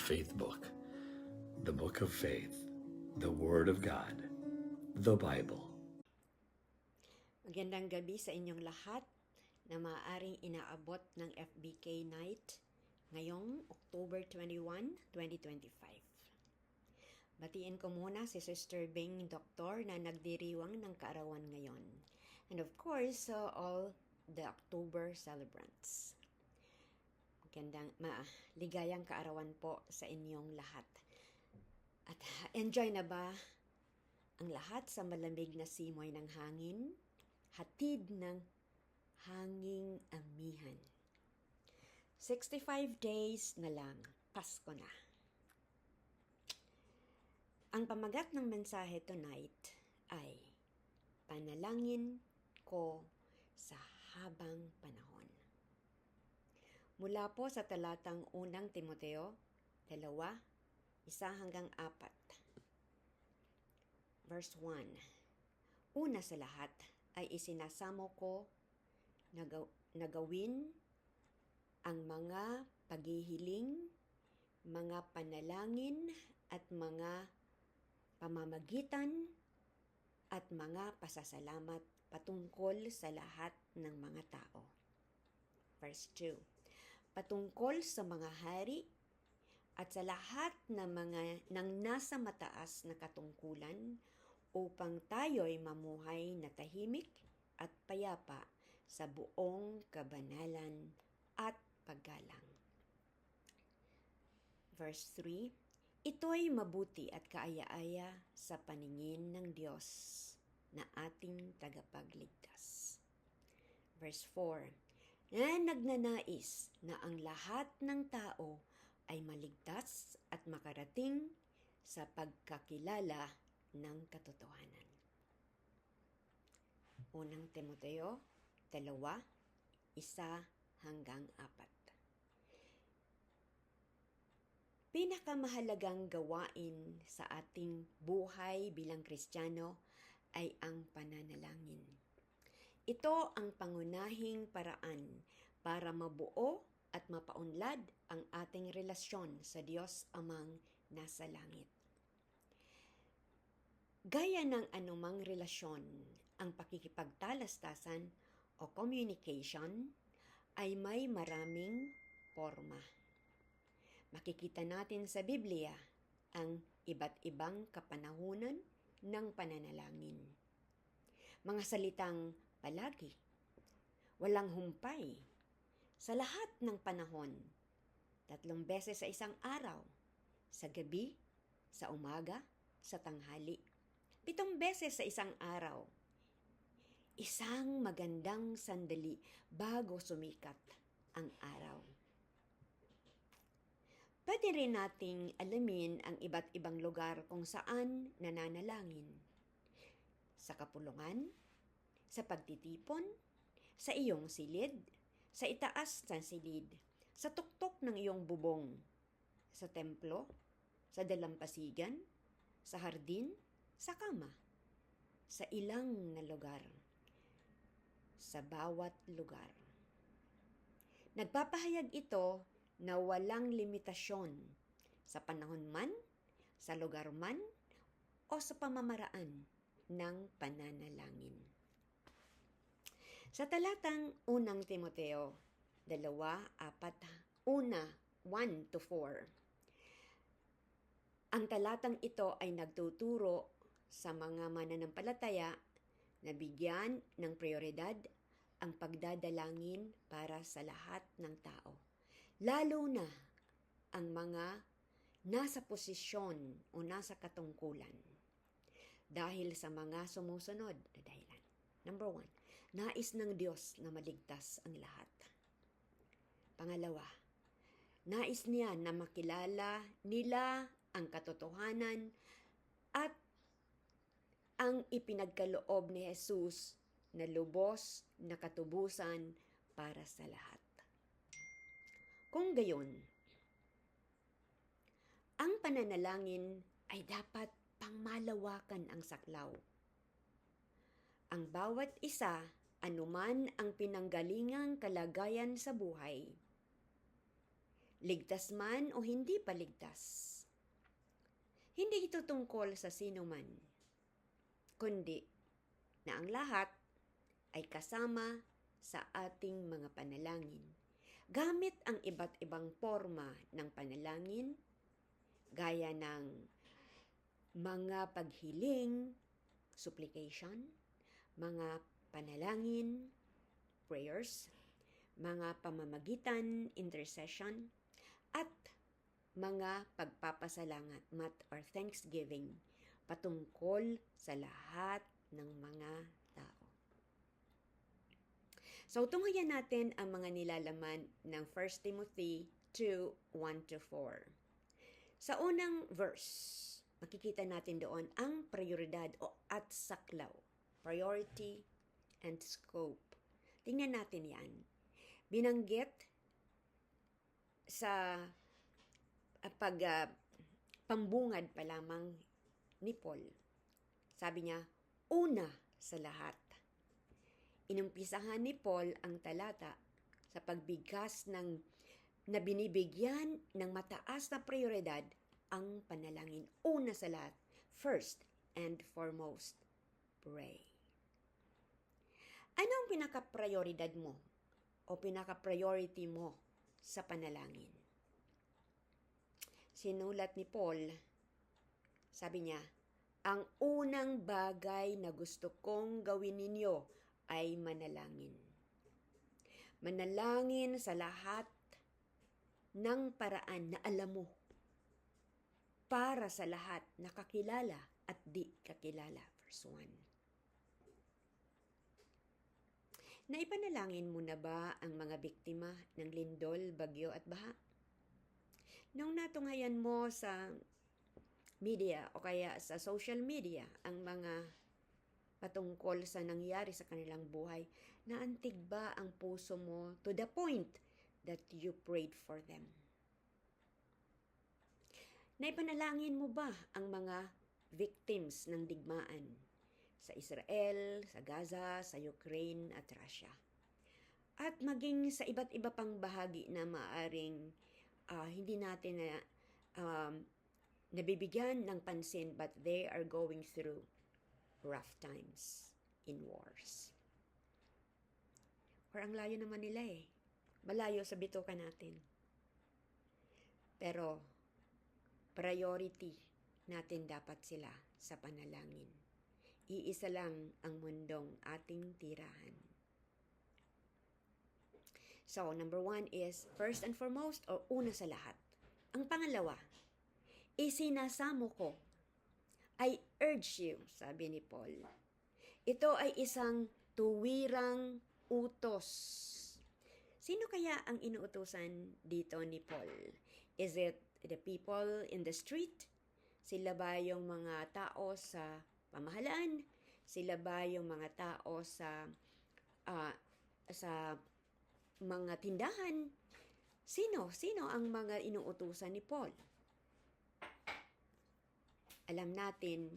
faith book, the book of faith, the Word of God, the Bible. Magandang gabi sa inyong lahat na maaaring inaabot ng FBK Night ngayong October 21, 2025. Batiin ko muna si Sister Bing Doktor na nagdiriwang ng kaarawan ngayon. And of course, all the October celebrants. Ligayang kaarawan po sa inyong lahat. At enjoy na ba ang lahat sa malamig na simoy ng hangin? Hatid ng hanging amihan. 65 days na lang, Pasko na. Ang pamagat ng mensahe tonight ay Panalangin ko sa habang panahon. Mula po sa talatang 1 Timoteo 2:1-4. Verse 1. Una sa lahat ay isinasamo ko na gawin ang mga paghihiling, mga panalangin at mga pamamagitan at mga pasasalamat patungkol sa lahat ng mga tao. Verse 2. Patungkol sa mga hari at sa lahat ng nasa mataas na katungkulan upang tayo'y mamuhay na tahimik at payapa sa buong kabanalan at paggalang. Verse 3. Ito'y mabuti at kaaya-aya sa paningin ng Diyos na ating tagapagligtas. Verse 4. Na nagnanais na ang lahat ng tao ay maligtas at makarating sa pagkakilala ng katotohanan. 1 Timoteo 2:1-4. Pinakamahalagang gawain sa ating buhay bilang Kristiyano ay ang pananalangin. Ito ang pangunahing paraan para mabuo at mapaunlad ang ating relasyon sa Diyos Amang nasa langit. Gaya ng anumang relasyon, ang pakikipagtalastasan o communication ay may maraming forma. Makikita natin sa Biblia ang iba't ibang kapanahunan ng pananalangin. Mga salitang palagi, walang humpay, sa lahat ng panahon, 3 beses sa isang araw, sa gabi, sa umaga, sa tanghali. 7 beses sa isang araw. Isang magandang sandali bago sumikat ang araw. Pwede rin nating alamin ang iba't ibang lugar kung saan nananalangin. Sa kapulungan, sa pagtitipon, sa iyong silid, sa itaas ng silid, sa tuktok ng iyong bubong, sa templo, sa dalampasigan, sa hardin, sa kama, sa ilang na lugar, sa bawat lugar. Nagpapahayag ito na walang limitasyon sa panahon man, sa lugar man, o sa pamamaraan ng pananalangin. Sa talatang 1 Timoteo 2:1-4, ang talatang ito ay nagtuturo sa mga mananampalataya na bigyan ng prioridad ang pagdadalangin para sa lahat ng tao, lalo na ang mga nasa posisyon o nasa katungkulan. Dahil sa mga sumusunod na dahilan. Number 1, nais ng Diyos na maligtas ang lahat. Pangalawa, nais niya na makilala nila ang katotohanan at ang ipinagkaloob ni Jesus na lubos na katubusan para sa lahat. Kung gayon, ang pananalangin ay dapat pangmalawakan ang saklaw. Ang bawat isa, anuman ang pinanggalingang kalagayan sa buhay, ligtas man o hindi pa ligtas. Hindi ito tungkol sa sino man, kundi na ang lahat ay kasama sa ating mga panalangin. Gamit ang iba't ibang forma ng panalangin, gaya ng mga paghiling, supplication, mga panalangin, prayers, mga pamamagitan, intercession, at mga pagpapasalamat or thanksgiving patungkol sa lahat ng mga tao. So, tunghayan natin ang mga nilalaman ng 1 Timothy 2:1-4. Sa unang verse, makikita natin doon ang prioridad at saklaw, priority and scope. Tingnan natin yan. Binanggit sa pambungad pa lamang ni Paul. Sabi niya, una sa lahat. Inumpisahan ni Paul ang talata sa pagbigkas ng na binibigyan ng mataas na prioridad ang panalangin. Una sa lahat, first and foremost, pray. Ano ang pinaka-prioridad mo o pinaka-priority mo sa panalangin? Sinulat ni Paul, sabi niya, ang unang bagay na gusto kong gawin ninyo ay manalangin. Manalangin sa lahat ng paraan na alam mo, para sa lahat na kakilala at di kakilala. Verse 1. Naipanalangin mo na ba ang mga biktima ng lindol, bagyo at baha? Nung natunghayan mo sa media o kaya sa social media ang mga patungkol sa nangyari sa kanilang buhay, naantig ba ang puso mo to the point that you prayed for them? Naipanalangin mo ba ang mga victims ng digmaan sa Israel, sa Gaza, sa Ukraine at Russia? At maging sa iba't iba pang bahagi na maaring hindi natin na nabibigyan ng pansin, but they are going through rough times in wars. Or ang layo naman nila malayo sa bituka natin. Pero priority natin dapat sila sa panalangin. Iisa lang ang mundong ating tirahan. So, number 1 is first and foremost o una sa lahat. Ang pangalawa, isinasamo ko, I urge you, sabi ni Paul. Ito ay isang tuwirang utos. Sino kaya ang inuutosan dito ni Paul? Is it the people in the street? Sila ba yung mga tao sa pamahalaan? Sila ba yung mga tao sa mga tindahan? Sino ang mga inuutusan ni Paul? Alam natin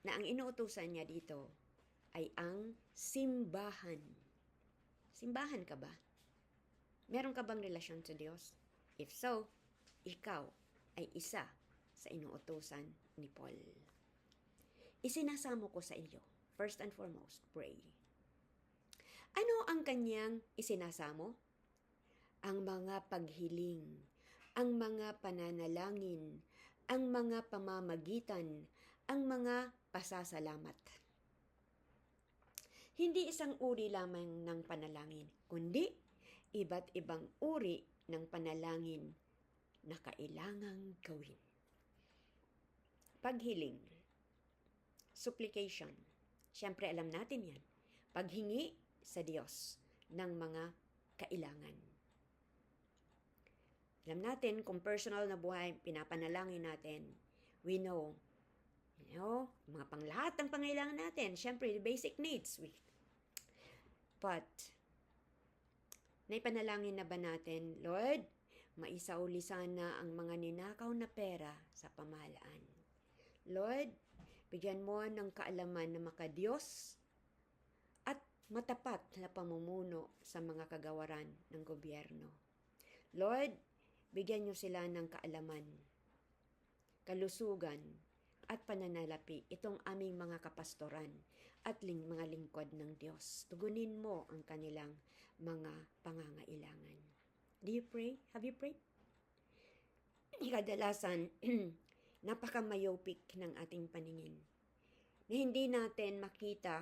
na ang inuutusan niya dito ay ang simbahan. Simbahan ka ba? Meron ka bang relasyon sa Diyos? If so, ikaw ay isa sa inuutusan ni Paul. Isinasamo ko sa iyo, first and foremost, pray. Ano ang kanyang isinasamo? Ang mga paghiling, ang mga pananalangin, ang mga pamamagitan, ang mga pasasalamat. Hindi isang uri lamang ng panalangin, kundi iba't ibang uri ng panalangin na kailangang gawin. Paghiling, supplication, siyempre alam natin yan. Paghingi sa Diyos ng mga kailangan. Alam natin kung personal na buhay, pinapanalangin natin. We know, mga panglahat ng pangailangan natin. Siyempre, the basic needs. But, naipanalangin na ba natin, Lord, maisauli sana ang mga ninakaw na pera sa pamahalaan. Lord, bigyan mo ng kaalaman na makadiyos at matapat na pamumuno sa mga kagawaran ng gobyerno. Lord, Bigyan niyo sila ng kaalaman, kalusugan, at pananalapi itong aming mga kapastoran at mga lingkod ng Diyos. Tugunin mo ang kanilang mga pangangailangan. Do you pray? Have you prayed? Kadalasan, napaka-myopia ng ating paningin na hindi natin makita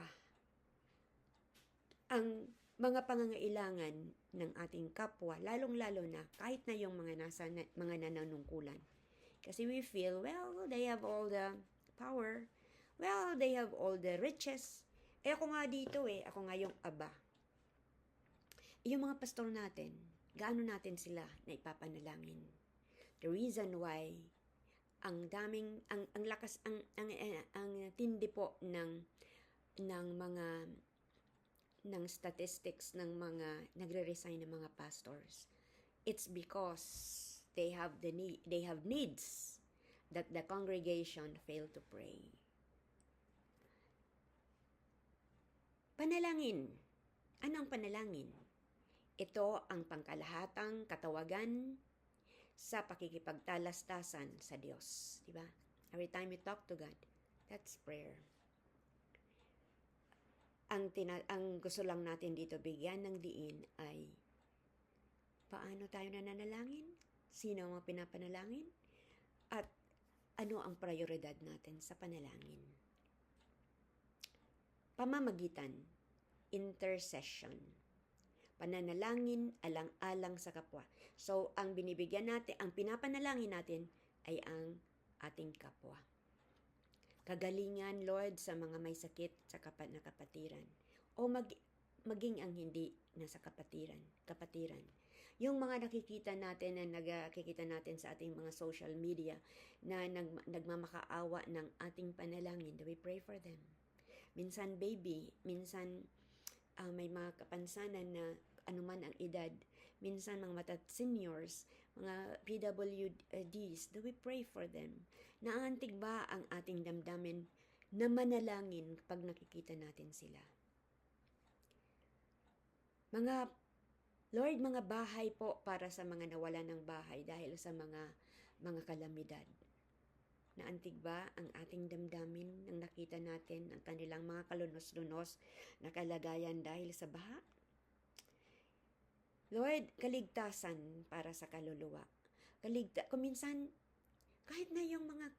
ang mga pangangailangan ng ating kapwa, lalong-lalo na kahit na yung mga nananungkulan. Kasi we feel, well, they have all the power. Well, they have all the riches. Ako nga dito ako nga yung aba. Yung mga pastor natin, gaano natin sila na ipapanalangin? The reason why ang lakas ang tindi po ng statistics ng mga nagre-resign ng mga pastors, it's because they have needs that the congregation failed to pray. Panalangin. Ano ang panalangin? Ito ang pangkalahatang katawagan sa pakikipagtalastasan sa Diyos, di ba? Every time we talk to God, that's prayer. Ang gusto lang natin dito bigyan ng diin ay paano tayo nananalangin? Sino ang mga pinapanalangin? At ano ang prioridad natin sa panalangin? Pamamagitan, intercession, pananalangin alang-alang sa kapwa. So, ang binibigyan natin, ang pinapanalangin natin ay ang ating kapwa. Kagalingan, Lord, sa mga may sakit sa na kapatiran. O maging ang hindi nasa kapatiran. Yung mga nakikita natin na nakikita natin sa ating mga social media na nagmamakaawa ng ating panalangin, do we pray for them? Minsan baby, minsan may mga kapansanan na anuman ang edad, minsan mga seniors, mga PWDs, do we pray for them? Naantig ba ang ating damdamin na manalangin pag nakikita natin sila? Lord, mga bahay po para sa mga nawala ng bahay dahil sa mga kalamidad. Naantig ba ang ating damdamin nang nakita natin ang kanilang mga kalunos-lunos na kalagayan dahil sa baha? Lord, kaligtasan para sa kaluluwa. Kung minsan, kahit na yung mga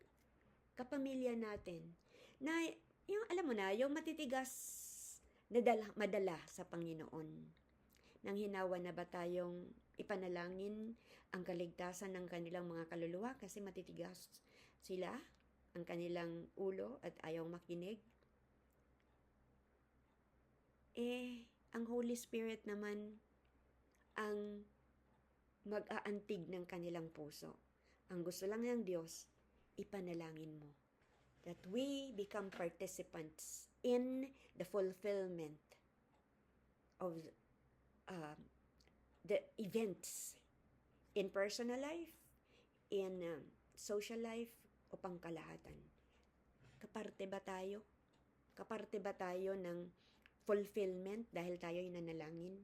kapamilya natin, na yung alam mo na, yung matitigas na madala sa Panginoon. Nang hinawa na ba tayong ipanalangin ang kaligtasan ng kanilang mga kaluluwa kasi matitigas sila, ang kanilang ulo at ayaw makinig? Ang Holy Spirit naman ang mag-aantig ng kanilang puso. Ang gusto lang ng Diyos, ipanalangin mo that we become participants in the fulfillment of the events in personal life, in social life, o pangkalahatan. Kaparte ba tayo? Kaparte ba tayo ng fulfillment dahil tayo ay nanalangin?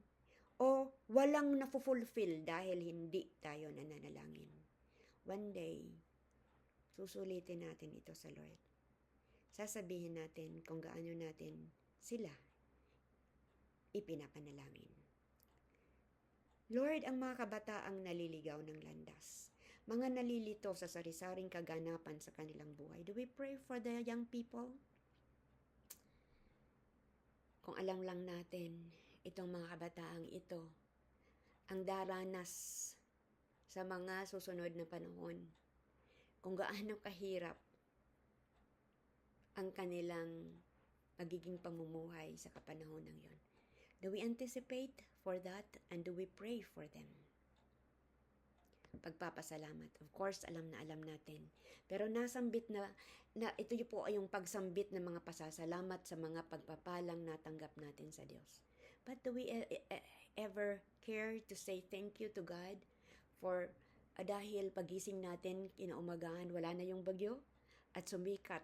O walang na-fulfill dahil hindi tayo nananalangin? One day, susulitin natin ito sa Lord. Sasabihin natin kung gaano natin sila ipinapanalangin. Lord, ang mga kabataang naliligaw ng landas, mga nalilito sa sari-saring kaganapan sa kanilang buhay, do we pray for the young people? Kung alam lang natin, itong mga kabataang ito, ang daranas sa mga susunod na panahon, kung gaano kahirap ang kanilang magiging pamumuhay sa kapanahon ng yon. Do we anticipate for that and do we pray for them? Pagpapasalamat. Of course, alam natin. Pero nasambit na ito po ay yung pagsambit ng mga pasasalamat sa mga pagpapalang natanggap natin sa Diyos. But do we ever care to say thank you to God for dahil pagising natin kinaumagahan, wala na yung bagyo at sumikat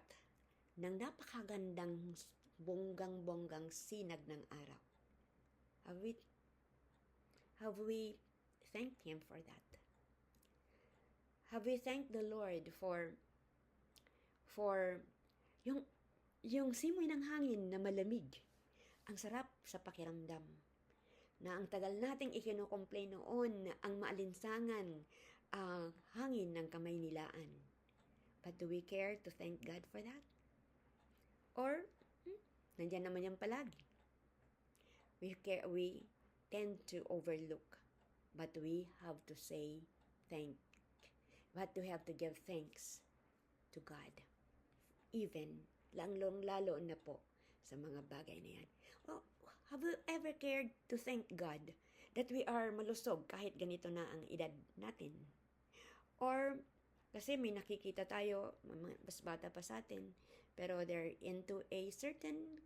ng napakagandang bonggang-bonggang sinag ng araw? Have we thanked Him for that? Have we thanked the Lord for yung simoy ng hangin na malamig? Ang sarap sa pakiramdam. Na ang tagal nating ikino-complain noon na ang maalinsangan ang hangin ng Kamaynilaan. But do we care to thank God for that? Or, nandiyan naman yan palagi. We tend to overlook. But we have to say but we have to give thanks to God. Even, lalo na po sa mga bagay na yan. Oh, have you ever cared to thank God that we are malusog kahit ganito na ang edad natin? Or, kasi may nakikita tayo, mas bata pa sa atin, pero they're into a certain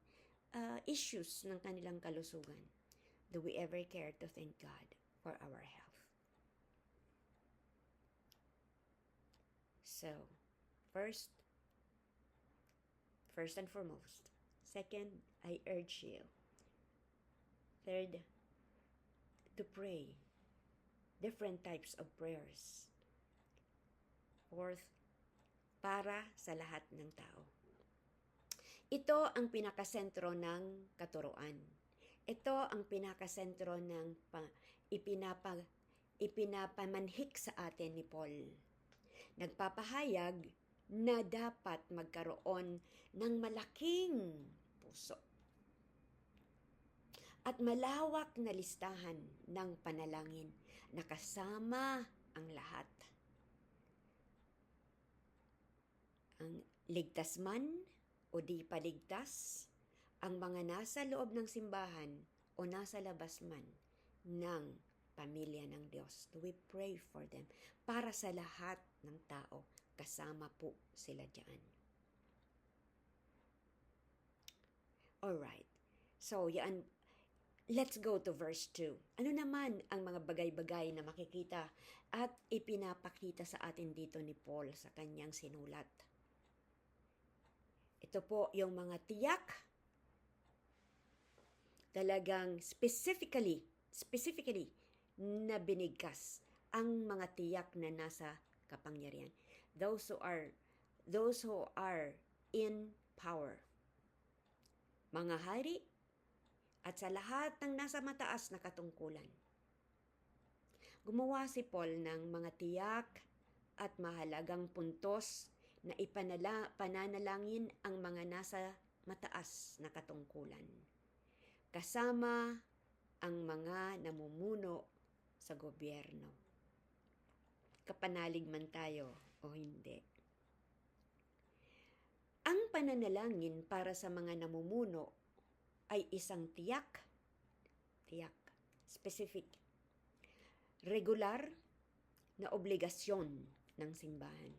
issues ng kanilang kalusugan. Do we ever care to thank God for our health? So, first and foremost. Second, I urge you. Third, to pray different types of prayers. Fourth, para sa lahat ng tao. Ito ang pinakasentro ng katuruan. Ito ang pinakasentro ng ipinapamanhik sa atin ni Paul. Nagpapahayag na dapat magkaroon ng malaking puso at malawak na listahan ng panalangin na kasama ang lahat. Ang ligtas man o di paligtas, ang mga nasa loob ng simbahan o nasa labas man ng pamilya ng Diyos. We pray for them para sa lahat ng tao. Kasama po sila dyan. Alright. So, yan. Let's go to verse 2. Ano naman ang mga bagay-bagay na makikita at ipinapakita sa atin dito ni Paul sa kanyang sinulat? Ito po yung mga tiyak, talagang specifically na binigkas ang mga tiyak na nasa kapangyarihan. Those who are in power. Mga hari at sa lahat ng nasa mataas na katungkulan. Gumawa si Paul ng mga tiyak at mahalagang puntos na pananalangin ang mga nasa mataas na katungkulan. Kasama ang mga namumuno sa gobyerno. Kapanalig man tayo o hindi. Ang pananalangin para sa mga namumuno ay isang tiyak, specific, regular na obligasyon ng simbahan.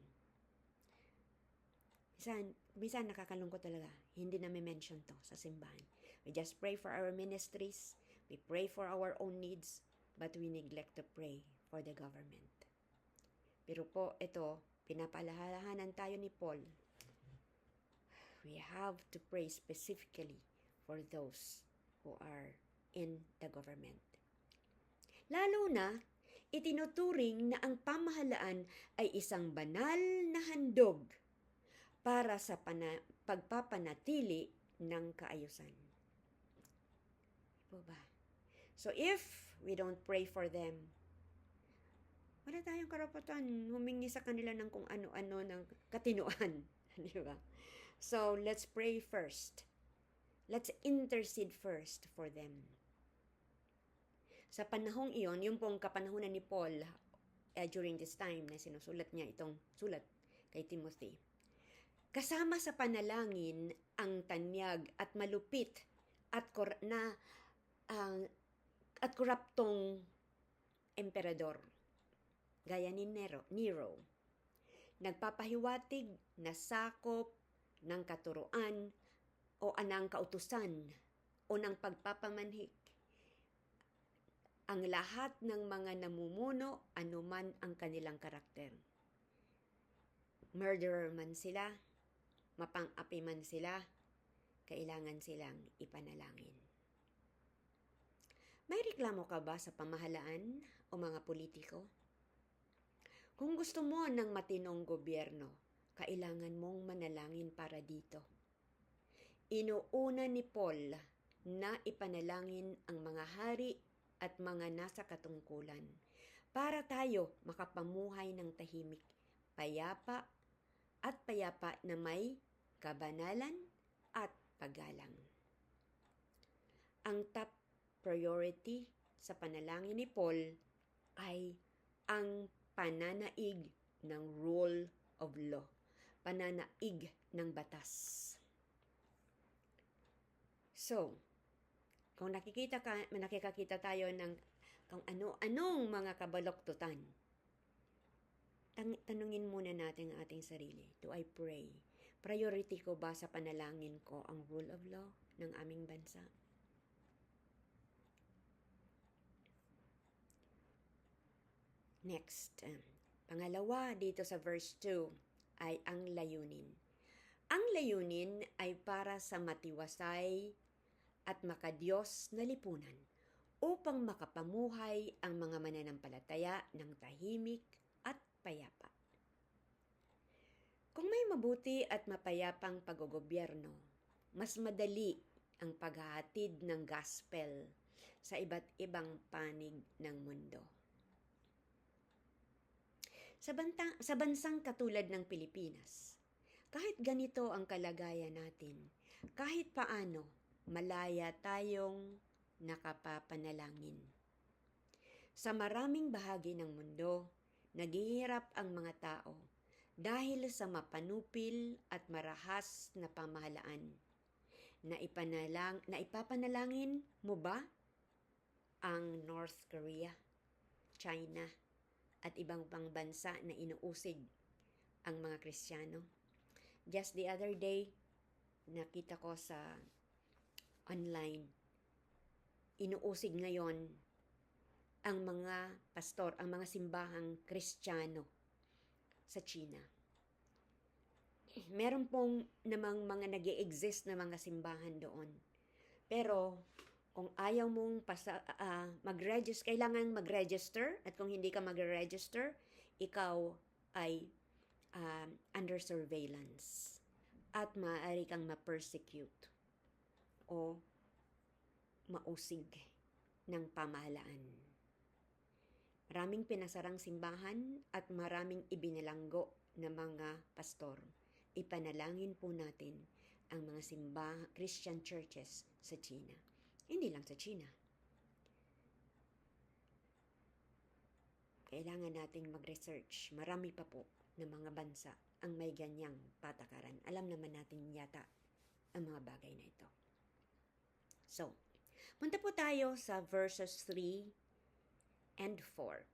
Minsan nakakalungkot talaga, hindi na may mention to sa simbahan. We just pray for our ministries, we pray for our own needs, but we neglect to pray for the government. Pero po, ito, pinapaalalahanan tayo ni Paul. We have to pray specifically for those who are in the government. Lalo na, itinuturing na ang pamahalaan ay isang banal na handog para sa pagpapanatili ng kaayusan. Diba ba? So if we don't pray for them, wala tayong karapatan humingi sa kanila ng kung ano-ano ng katinuan. Diba? So let's pray first. Let's intercede first for them. Sa panahong iyon, yung pong kapanahunan ni Paul during this time na sinusulat niya itong sulat kay Timothy. Kasama sa panalangin ang tanyag at malupit at koraptong emperador gaya ni Nero. Nagpapahiwatig na sakop ng katuruan o anang kautusan o ng pagpapamanhik ang lahat ng mga namumuno anuman ang kanilang karakter. Murderer man sila, mapang-api man sila, kailangan silang ipanalangin. May reklamo ka ba sa pamahalaan o mga politiko? Kung gusto mo ng matinong gobyerno, kailangan mong manalangin para dito. Inuuna ni Paul na ipanalangin ang mga hari at mga nasa katungkulan para tayo makapamuhay ng tahimik, payapa na may kabanalan at paggalang. Ang top priority sa panalangin ni Paul ay ang pananaig ng rule of law, pananaig ng batas. So, kung nakikita tayo ng kung ano-anong mga kabaloktutan, tanungin muna natin ang ating sarili. Do I pray? Priority ko ba sa panalangin ko ang rule of law ng aming bansa? Next, pangalawa dito sa verse 2 ay ang layunin. Ang layunin ay para sa matiwasay at makadiyos na lipunan upang makapamuhay ang mga mananampalataya ng tahimik at payapa. Kung may mabuti at mapayapang paggogobyerno, mas madali ang paghahatid ng gospel sa iba't ibang panig ng mundo. Sa bansang katulad ng Pilipinas, kahit ganito ang kalagayan natin, kahit paano, malaya tayong nakapapanalangin. Sa maraming bahagi ng mundo, naghihirap ang mga tao dahil sa mapanupil at marahas na pamahalaan. Naipapanalangin mo ba ang North Korea, China, at ibang pang bansa na inuusig ang mga Kristiyano? Just the other day, nakita ko sa online, inuusig ngayon ang mga pastor, ang mga simbahang Kristiyano sa China. Meron pong namang mga nag-e-exist na mga simbahan doon. Pero kung ayaw mong mag-register, kailangan mag-register, at kung hindi ka mag-register, ikaw ay under surveillance at maaari kang ma-persecute o mausig ng pamahalaan. Maraming pinasarang simbahan at maraming ibinalanggo na mga pastor. Ipanalangin po natin ang mga Christian churches sa China. Hindi lang sa China. Kailangan nating mag-research. Marami pa po na mga bansa ang may ganyang patakaran. Alam naman natin yata ang mga bagay na ito. So, punta po tayo sa verses 3 and 4.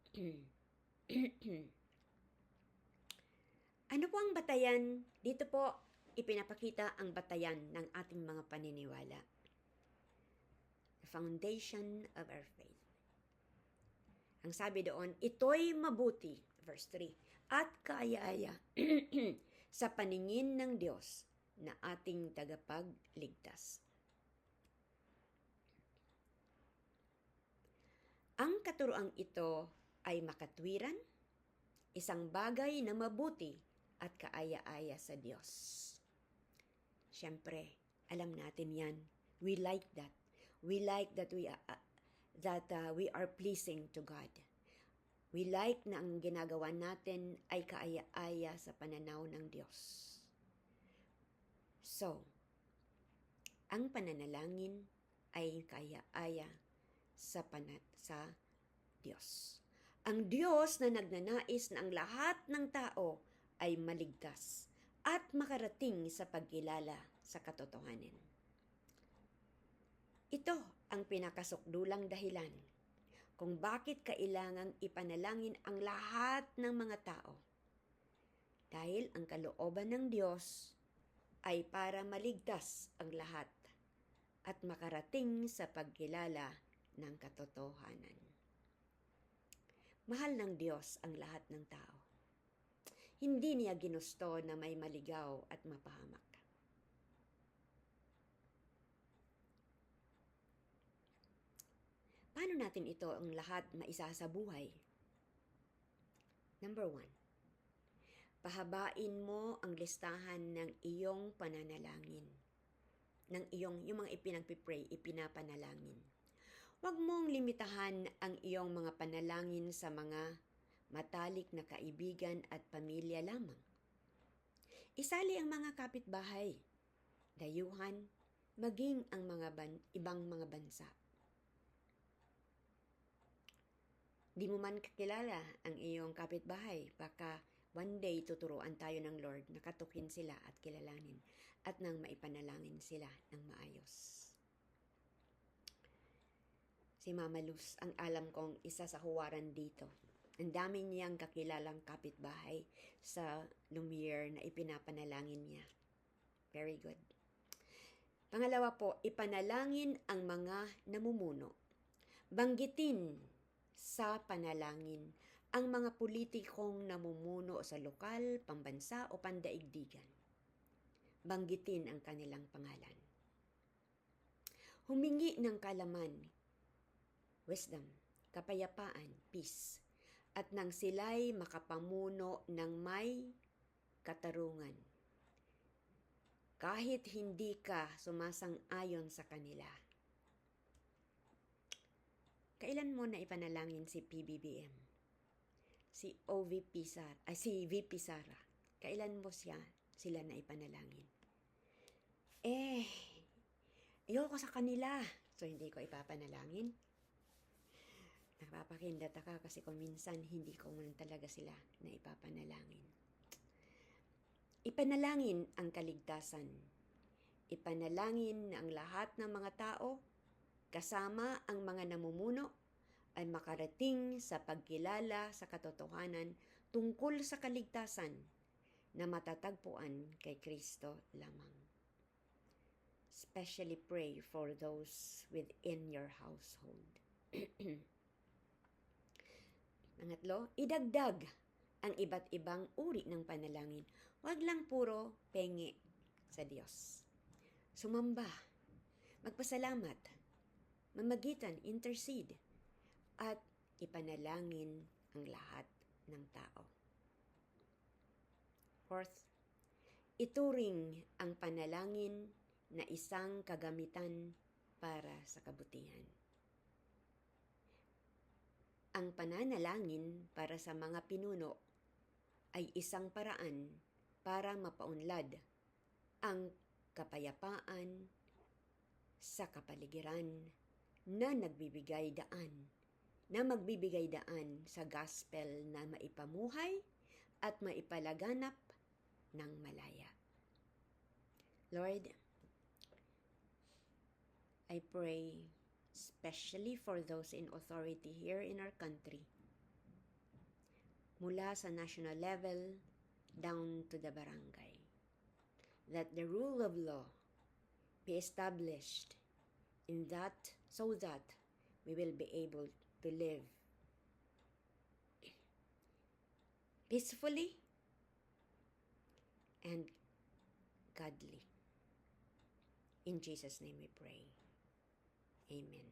Ano po ang batayan? Dito po ipinapakita ang batayan ng ating mga paniniwala. The foundation of our faith. Ang sabi doon, ito'y mabuti, verse 3, at kaaya-aya sa paningin ng Diyos na ating tagapagligtas. Ang katuroang ito ay makatwiran, isang bagay na mabuti at kaaya-aya sa Diyos. Siyempre, alam natin yan. We like that. We like that we are pleasing to God. We like na ang ginagawa natin ay kaaya-aya sa pananaw ng Diyos. So, ang pananalangin ay kaaya-aya sa Diyos. Ang Diyos na nagnanais na ang lahat ng tao ay maligtas at makarating sa pagkilala sa katotohanan. Ito ang pinakasukdulang dahilan kung bakit kailangang ipanalangin ang lahat ng mga tao. Dahil ang kalooban ng Diyos ay para maligtas ang lahat at makarating sa pagkilala ng katotohanan. Mahal ng Diyos ang lahat ng tao. Hindi niya ginusto na may maligaw at mapahamak. Paano natin ito ang lahat maisasabuhay? Number 1, pahabain mo ang listahan ng iyong pananalangin. Yung mga ipinagpipray, ipinapanalangin. Huwag mong limitahan ang iyong mga panalangin sa mga matalik na kaibigan at pamilya lamang. Isali ang mga kapitbahay, dayuhan, maging ang ibang mga bansa. Di mo man kakilala ang iyong kapitbahay, baka one day tuturuan tayo ng Lord na katukin sila at kilalanin at nang maipanalangin sila ng maayos. Si Mama Luz, ang alam kong isa sa huwaran dito. Ang dami niyang kakilalang kapitbahay sa Lumiere na ipinapanalangin niya. Very good. Pangalawa po, ipanalangin ang mga namumuno. Banggitin sa panalangin ang mga politikong namumuno sa lokal, pambansa o pandaigdigan. Banggitin ang kanilang pangalan. Humingi ng kalaman, wisdom, kapayapaan, peace, at nang sila'y makapamuno ng may katarungan. Kahit hindi ka sumasang-ayon sa kanila. Kailan mo na ipanalangin si PBBM? Si VP Sara. Kailan mo sila na ipanalangin? Ayoko sa kanila. So, hindi ko ipapanalangin. Napapakindat ako kasi kung minsan hindi ko man talaga sila na ipapanalangin. Ipanalangin ang kaligtasan. Ipanalangin na ang lahat ng mga tao, kasama ang mga namumuno, ay makarating sa pagkilala sa katotohanan tungkol sa kaligtasan na matatagpuan kay Kristo lamang. Especially pray for those within your household. Pangatlo, idagdag ang iba't ibang uri ng panalangin. Huwag lang puro penge sa Diyos. Sumamba, magpasalamat, mamagitan, intercede, at ipanalangin ang lahat ng tao. Fourth, ituring ang panalangin na isang kagamitan para sa kabutihan. Ang pananalangin para sa mga pinuno ay isang paraan para mapaunlad ang kapayapaan sa kapaligiran na magbibigay daan sa gospel na maipamuhay at maipalaganap ng malaya. Lord, I pray especially for those in authority here in our country, mula sa national level down to the barangay, that the rule of law be established so that we will be able to live peacefully and godly. In Jesus' name we pray. Amen.